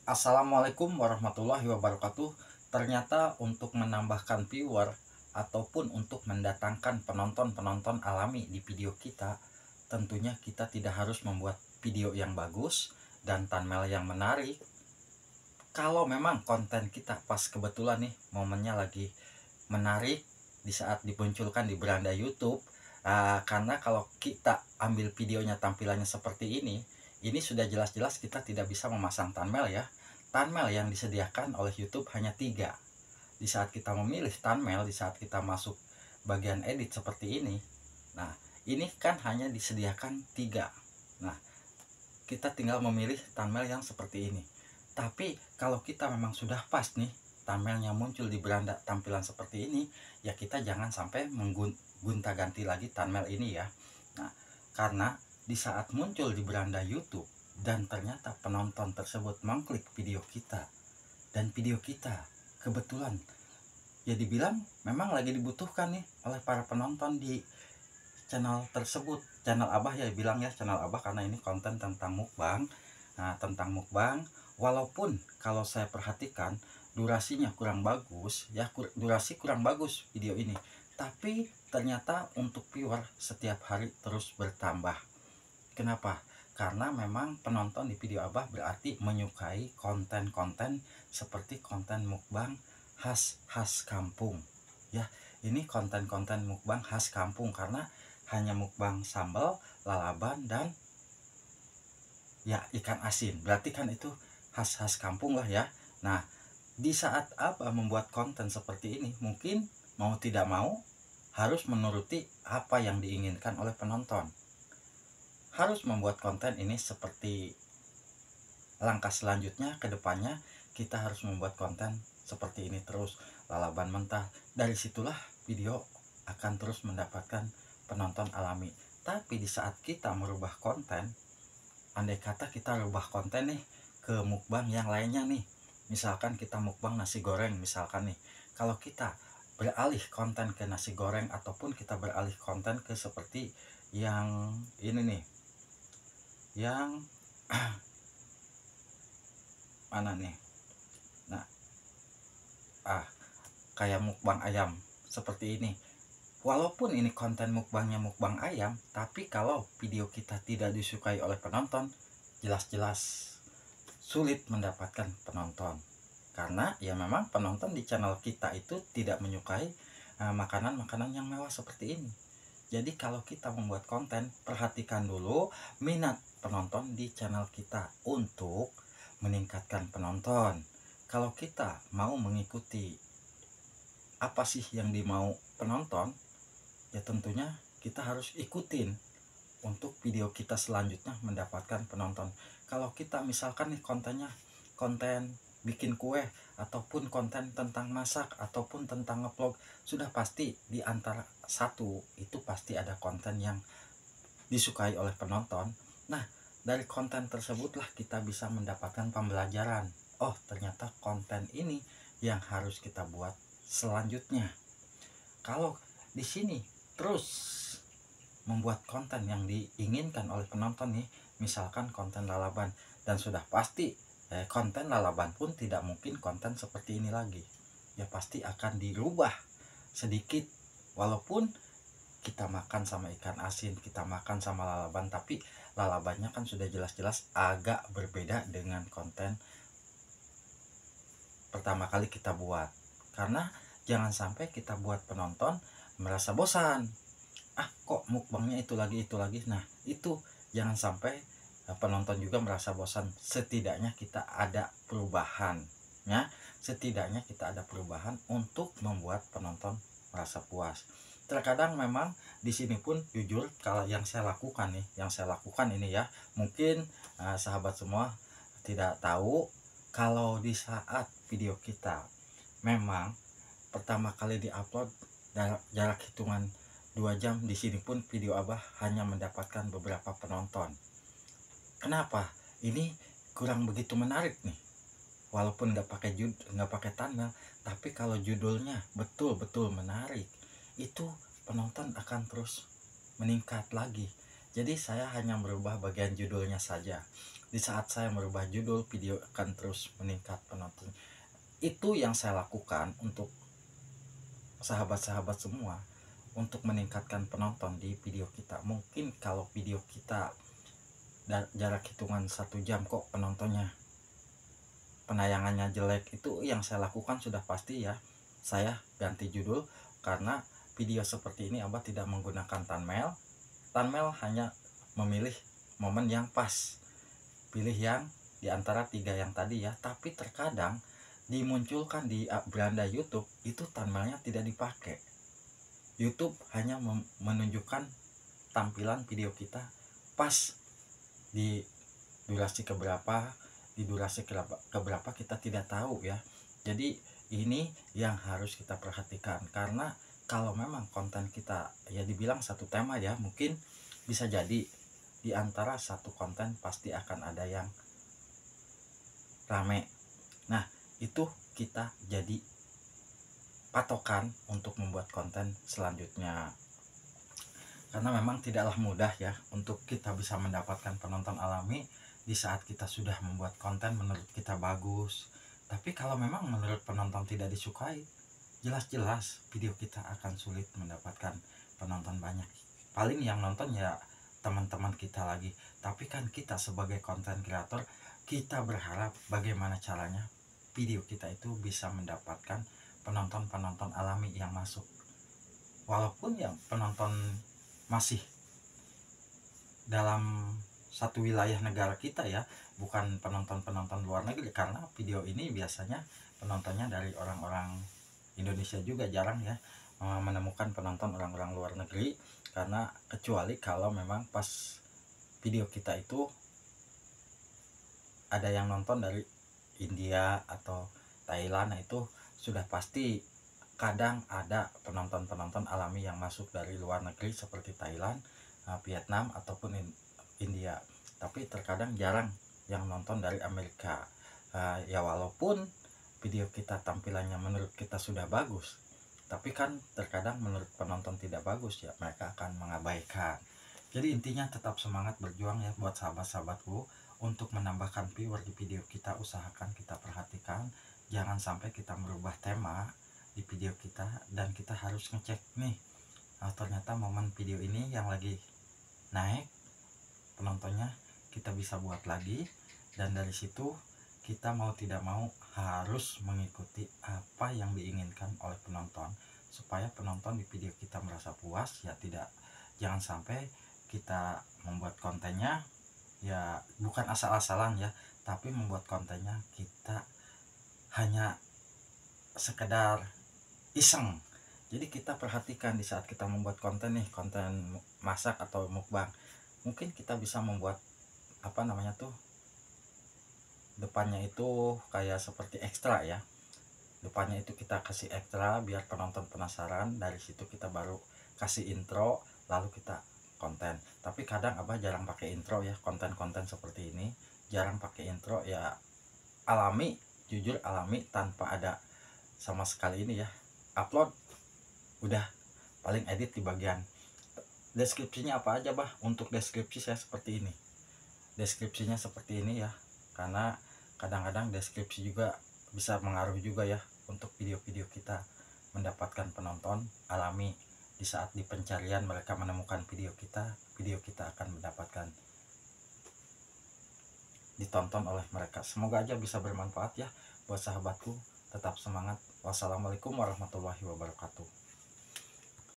Assalamualaikum warahmatullahi wabarakatuh. Ternyata untuk menambahkan viewer ataupun untuk mendatangkan penonton-penonton alami di video kita, tentunya kita tidak harus membuat video yang bagus dan thumbnail yang menarik. Kalau memang konten kita pas kebetulan nih momennya lagi menarik di saat dimunculkan di beranda YouTube, karena kalau kita ambil videonya tampilannya seperti ini sudah jelas-jelas kita tidak bisa memasang thumbnail ya. Thumbnail yang disediakan oleh YouTube hanya 3. Di saat kita memilih thumbnail, di saat kita masuk bagian edit seperti ini, nah ini kan hanya disediakan 3. Nah, kita tinggal memilih thumbnail yang seperti ini. Tapi kalau kita memang sudah pas nih thumbnailnya muncul di beranda tampilan seperti ini, ya kita jangan sampai menggonta-ganti lagi thumbnail ini ya. Nah, karena di saat muncul di beranda YouTube dan ternyata penonton tersebut mengklik video kita dan video kita kebetulan ya dibilang memang lagi dibutuhkan nih oleh para penonton di channel tersebut, channel Abah ya bilang ya, channel Abah karena ini konten tentang mukbang. Nah, tentang mukbang, walaupun kalau saya perhatikan durasinya kurang bagus ya, durasi kurang bagus video ini, tapi ternyata untuk viewer setiap hari terus bertambah. Kenapa? Karena memang penonton di video Abah berarti menyukai konten-konten seperti konten mukbang khas kampung. Ya, ini konten-konten mukbang khas kampung karena hanya mukbang sambal, lalaban dan ya ikan asin. Berarti kan itu khas kampung lah ya. Nah, di saat Abah membuat konten seperti ini, mungkin mau tidak mau harus menuruti apa yang diinginkan oleh penonton. Harus membuat konten ini seperti langkah selanjutnya ke depannya kita harus membuat konten seperti ini terus, lalaban mentah. Dari situlah video akan terus mendapatkan penonton alami. Tapi di saat kita merubah konten, andai kata kita rubah konten nih ke mukbang yang lainnya nih, misalkan kita mukbang nasi goreng misalkan nih, kalau kita beralih konten ke nasi goreng ataupun kita beralih konten ke seperti yang ini nih, yang mana nih, nah kayak mukbang ayam seperti ini. Walaupun ini konten mukbangnya mukbang ayam, tapi kalau video kita tidak disukai oleh penonton, jelas-jelas sulit mendapatkan penonton. Karena ya memang penonton di channel kita itu tidak menyukai makanan-makanan yang mewah seperti ini. Jadi kalau kita membuat konten, perhatikan dulu minat penonton di channel kita untuk meningkatkan penonton. Kalau kita mau mengikuti apa sih yang dimau penonton, ya tentunya kita harus ikutin untuk video kita selanjutnya mendapatkan penonton. Kalau kita misalkan nih kontennya konten bikin kue ataupun konten tentang masak ataupun tentang ngevlog, sudah pasti di antara satu itu pasti ada konten yang disukai oleh penonton. Nah, dari konten tersebutlah kita bisa mendapatkan pembelajaran. Oh, ternyata konten ini yang harus kita buat selanjutnya. Kalau di sini terus membuat konten yang diinginkan oleh penonton nih, misalkan konten lalaban, dan sudah pasti konten lalaban pun tidak mungkin konten seperti ini lagi. Ya pasti akan dirubah sedikit, walaupun kita makan sama ikan asin, kita makan sama lalaban, tapi lalabannya kan sudah jelas-jelas agak berbeda dengan konten pertama kali kita buat. Karena jangan sampai kita buat penonton merasa bosan, kok mukbangnya itu lagi. Nah, itu jangan sampai penonton juga merasa bosan. Setidaknya kita ada perubahan ya, setidaknya kita ada perubahan untuk membuat penonton merasa puas. Terkadang memang di sini pun jujur kalau yang saya lakukan ini ya, mungkin sahabat semua tidak tahu kalau di saat video kita memang pertama kali diupload jarak hitungan 2 jam, di sini pun video Abah hanya mendapatkan beberapa penonton. Kenapa? Ini kurang begitu menarik nih. Walaupun nggak pakai thumbnail, tapi kalau judulnya betul-betul menarik, itu penonton akan terus meningkat lagi. Jadi saya hanya merubah bagian judulnya saja. di saat saya merubah judul, video akan terus meningkat penonton. Itu yang saya lakukan untuk sahabat-sahabat semua, untuk meningkatkan penonton di video kita. Mungkin kalau video kita jarak hitungan 1 jam kok penontonnya, penayangannya jelek, itu yang saya lakukan sudah pasti ya, saya ganti judul. Karena video seperti ini Abah tidak menggunakan thumbnail. Thumbnail hanya memilih momen yang pas, pilih yang diantara 3 yang tadi ya. Tapi terkadang dimunculkan di beranda YouTube itu thumbnailnya tidak dipakai. YouTube hanya menunjukkan tampilan video kita pas di durasi keberapa, di durasi keberapa kita tidak tahu ya. Jadi ini yang harus kita perhatikan, karena kalau memang konten kita ya dibilang satu tema ya, mungkin bisa jadi di antara satu konten pasti akan ada yang rame. Nah, itu kita jadi patokan untuk membuat konten selanjutnya. Karena memang tidaklah mudah ya untuk kita bisa mendapatkan penonton alami di saat kita sudah membuat konten menurut kita bagus. Tapi kalau memang menurut penonton tidak disukai, jelas-jelas video kita akan sulit mendapatkan penonton banyak. Paling yang nonton ya teman-teman kita lagi. Tapi kan kita sebagai konten kreator, kita berharap bagaimana caranya video kita itu bisa mendapatkan penonton-penonton alami yang masuk. Walaupun yang penonton masih dalam satu wilayah negara kita ya, bukan penonton-penonton luar negeri, karena video ini biasanya penontonnya dari orang-orang Indonesia juga. Jarang ya menemukan penonton orang-orang luar negeri, karena kecuali kalau memang pas video kita itu ada yang nonton dari India atau Thailand. Nah itu sudah pasti kadang ada penonton-penonton alami yang masuk dari luar negeri seperti Thailand, Vietnam ataupun India. Tapi terkadang jarang yang nonton dari Amerika. Ya walaupun video kita tampilannya menurut kita sudah bagus, tapi kan terkadang menurut penonton tidak bagus ya, mereka akan mengabaikan. Jadi intinya tetap semangat berjuang ya buat sahabat-sahabatku untuk menambahkan viewer di video kita. Usahakan kita perhatikan, jangan sampai kita merubah tema di video kita dan kita harus ngecek nih, ternyata momen video ini yang lagi naik penontonnya, kita bisa buat lagi. Dan dari situ kita mau tidak mau harus mengikuti apa yang diinginkan oleh penonton, supaya penonton di video kita merasa puas ya. Jangan sampai kita membuat kontennya ya bukan asal-asalan ya, tapi membuat kontennya kita hanya sekedar iseng. Jadi kita perhatikan di saat kita membuat konten nih, konten masak atau mukbang, mungkin kita bisa membuat apa namanya tuh, depannya itu kayak seperti ekstra ya. Depannya itu kita kasih ekstra biar penonton penasaran. Dari situ kita baru kasih intro, lalu kita konten. Tapi kadang Abah jarang pakai intro ya, konten-konten seperti ini jarang pakai intro ya, alami, jujur alami, tanpa ada sama sekali ini ya. Upload udah, paling edit di bagian deskripsinya apa aja Bah. Untuk deskripsi saya seperti ini, deskripsinya seperti ini ya, karena kadang-kadang deskripsi juga bisa mengaruh juga ya untuk video-video kita mendapatkan penonton alami. Di saat di pencarian mereka menemukan video kita akan mendapatkan ditonton oleh mereka. Semoga aja bisa bermanfaat ya buat sahabatku. Tetap semangat. Wassalamualaikum warahmatullahi wabarakatuh.